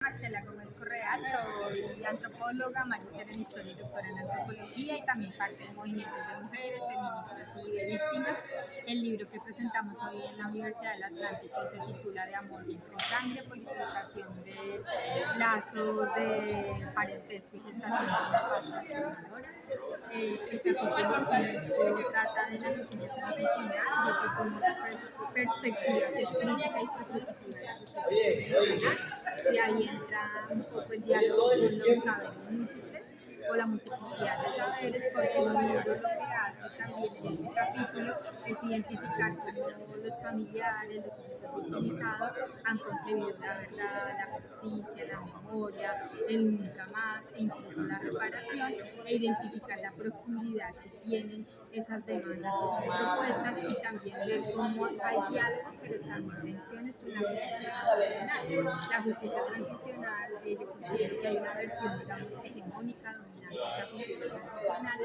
Marcela Gómez Correa, soy antropóloga, magíster en historia y doctora en antropología y también parte de movimientos de mujeres, feministas y de víctimas. El libro que presentamos hoy en la Universidad del Atlántico se titula De amor, vientre y sangre, politización de lazos de parentesco y gestación de una paz transformadora. Este capítulo trata de la justicia transicional. Yo propongo una perspectiva que es crítica y propositiva de la justicia transicional. Y ahí entra un poco el diálogo con los saberes múltiples o la multiplicidad de saberes, porque el libro lo que hace también en ese capítulo es identificar cómo los familiares, los sujetos victimizados han concebido la verdad, la justicia, la memoria, el nunca más e incluso la reparación, e identificar la profundidad que tienen esas demandas, esas propuestas, y también ver cómo hay diálogos, pero también tensiones con la justicia transicional. La justicia transicional, yo considero que hay una versión, digamos, hegemónica, dominante de esa justicia transicional,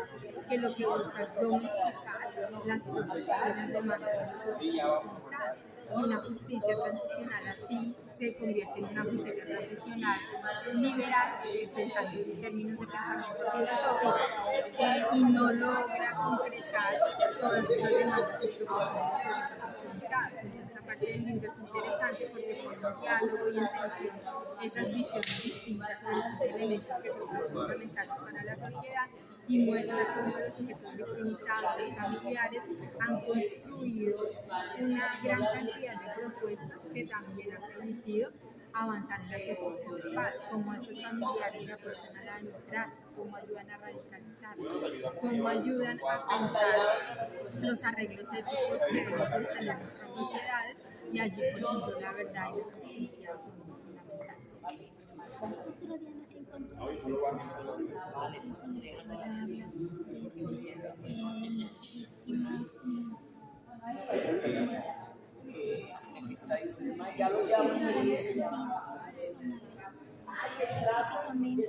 que lo que busca es domesticar las propuestas y las demandas de los sujetos victimizados. Y una justicia transicional así se convierte en una justicia transicional liberal, pensando en términos de pensamiento filosófico, y no logra concretar todas esas demandas y propuestas de los sujetos victimizados. Entonces, esa parte del libro es interesante porque pone un diálogo y en tensión esas visiones distintas sobre esos elementos que son fundamentales para la sociedad, y muestra cómo los sujetos victimizados, los familiares, han construido una gran cantidad de propuestas que también han permitido avanzar en la construcción de paz, cómo estos familiares apuestan a la democracia, cómo ayudan a radicalizar, cómo ayudan a pensar los arreglos éticos que deben sostener nuestras sociedades, y allí, por ejemplo, la verdad y la justicia son fundamentales. Pero Diana, en cuanto a la construcción de este proceso del cual habla desde las víctimas sobre las implicaciones sociales, sentidas y personales,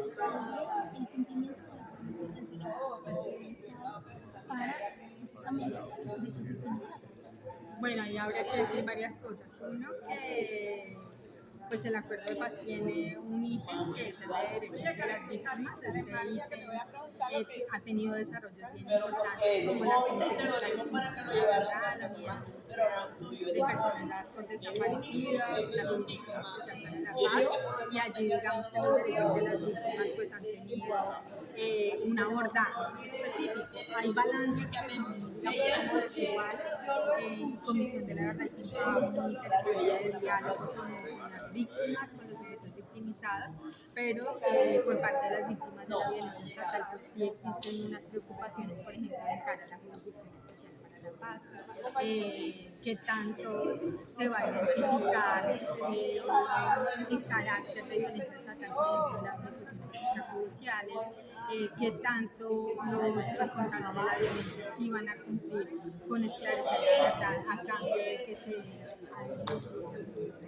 específicamente sobre el cumplimiento de la facultades de paz por parte del Estado para precisamente los sujetos victimizados. Bueno, ahí habría que decir varias cosas. Uno, que pues el acuerdo de paz tiene un ítem que es el de derechos de las víctimas. Este ítem ha tenido desarrollos bien importantes, como la Comisión de Esclarecimiento de la Verdad, la Unidad de Personas por Desaparecidas, la Jurisdicción Especial para la Paz, y allí digamos que los derechos de las víctimas pues han tenido un abordaje específico. Hay balances que son, digamos, como desiguales, y Comisión de la Verdad es un trabajo muy interesante de diálogo con las víctimas, con los sujetos victimizados, pero por parte de las víctimas de la violencia estatal pues sí existen unas preocupaciones, por ejemplo, de cara a la Jurisdicción Especial para la Paz, qué tanto se va a identificar el carácter de violencia estatal, por ejemplo, en las ejecuciones extrajudiciales, qué tanto los responsables de la violencia sí van a cumplir con esclarecer la verdad a cambio de que se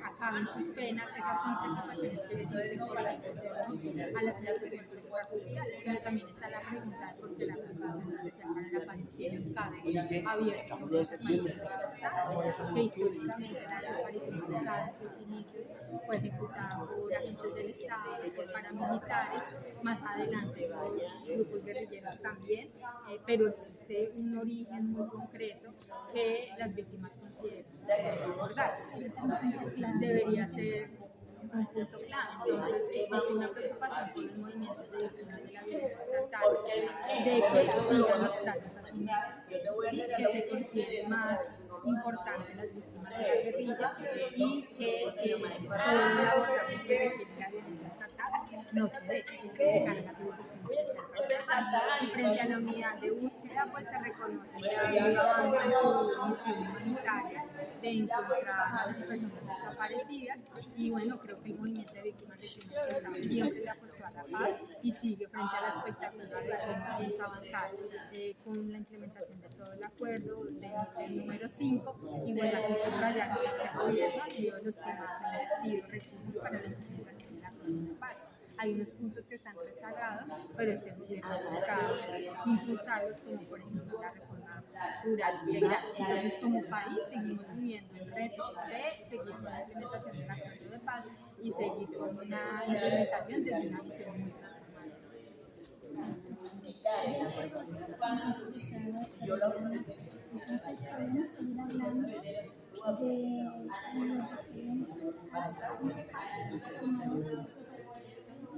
acaben sus penas. Esas son preocupaciones que existen, por ejemplo, en torno a las ejecuciones extrajudiciales, pero también está la pregunta de por qué la Jurisdicción Especial para la Paz tiene casos abiertos en los países del Estado, que históricamente la desaparición forzada en sus inicios fue ejecutada por agentes del Estado, por paramilitares, más adelante por grupos guerrilleros también, pero existe un origen muy concreto que las víctimas consideran abordar. Debería ser un punto clave. Entonces existe una preocupación por los movimientos de víctimas de la violencia estatal, de que sigan los tratos asimétricos, ¿sí? Que se considere más importante las víctimas de la guerrilla, y que todo el abordaje que requiere la violencia estatal no se dé de cara a la Jurisdicción Especial para la Paz. Y frente a la unidad de búsqueda, pues se reconoce que ha habido avance en su misión humanitaria de encontrar a las personas desaparecidas, y bueno, creo que el movimiento de víctimas de crimen organizado siempre le apostó a la paz y sigue frente a la expectativa de cómo vamos a avanzar con la implementación de todo el acuerdo del número 5, y bueno, aquí subrayar que este gobierno ha sido los que más ha invertido recursos para la implementación del acuerdo de paz. Hay unos puntos que están rezagados, pero este gobierno ha buscado impulsarlos, como por ejemplo la reforma rural integral. Entonces, como país, seguimos viviendo el reto de seguir con la implementación del acuerdo de paz, y y seguir con una implementación desde una visión muy transformadora. De acuerdo a todo lo que nos ha expresado Adriana, entonces podemos seguir hablando de lo referente a una paz transformadora.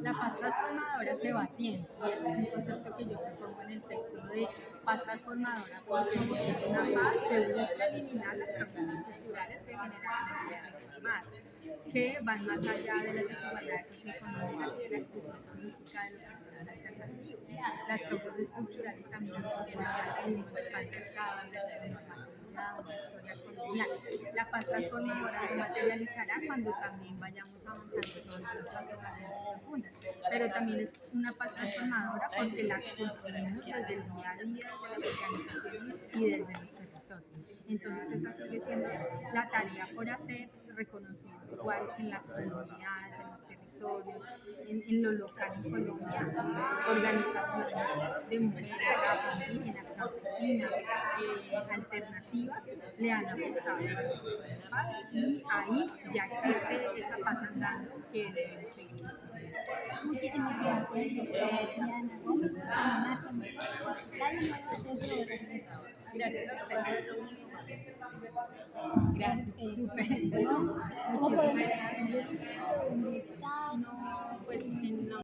La paz transformadora se va haciendo y ese es un concepto que yo propongo en el texto de paz transformadora porque es una paz que busca eliminar las causas estructurales que generan el transformado, que van más allá de las desigualdades socioeconómicas y de la exclusión política de los sectores alternativos. Las causas estructurales también incluyen el racismo, el patriarcado, la heteronormatividad, una historia colonial. La paz transformadora se materializará cuando también vayamos avanzando todas las transformaciones profundas, pero también es una paz transformadora porque la construimos desde el día a día, desde las organizaciones y desde los territorios. Entonces esa sigue siendo la tarea por hacer, reconocido igual en las comunidades, en los territorios, en lo local en Colombia, organizaciones de mujeres, indígenas, campesinas, alternativas, le han apostado a la construcción de paz y ahí ya existe esa paz andando que debemos seguir construyendo. Muchísimas gracias, doctora Diana Gómez, por terminar con nosotros en Radio Nueva desde Bogotá. Gracias a ustedes. Gracias, Perfecto. súper. ¿Cómo Muchísimas podemos gracias. conseguir el libro? ¿Dónde está? No, pues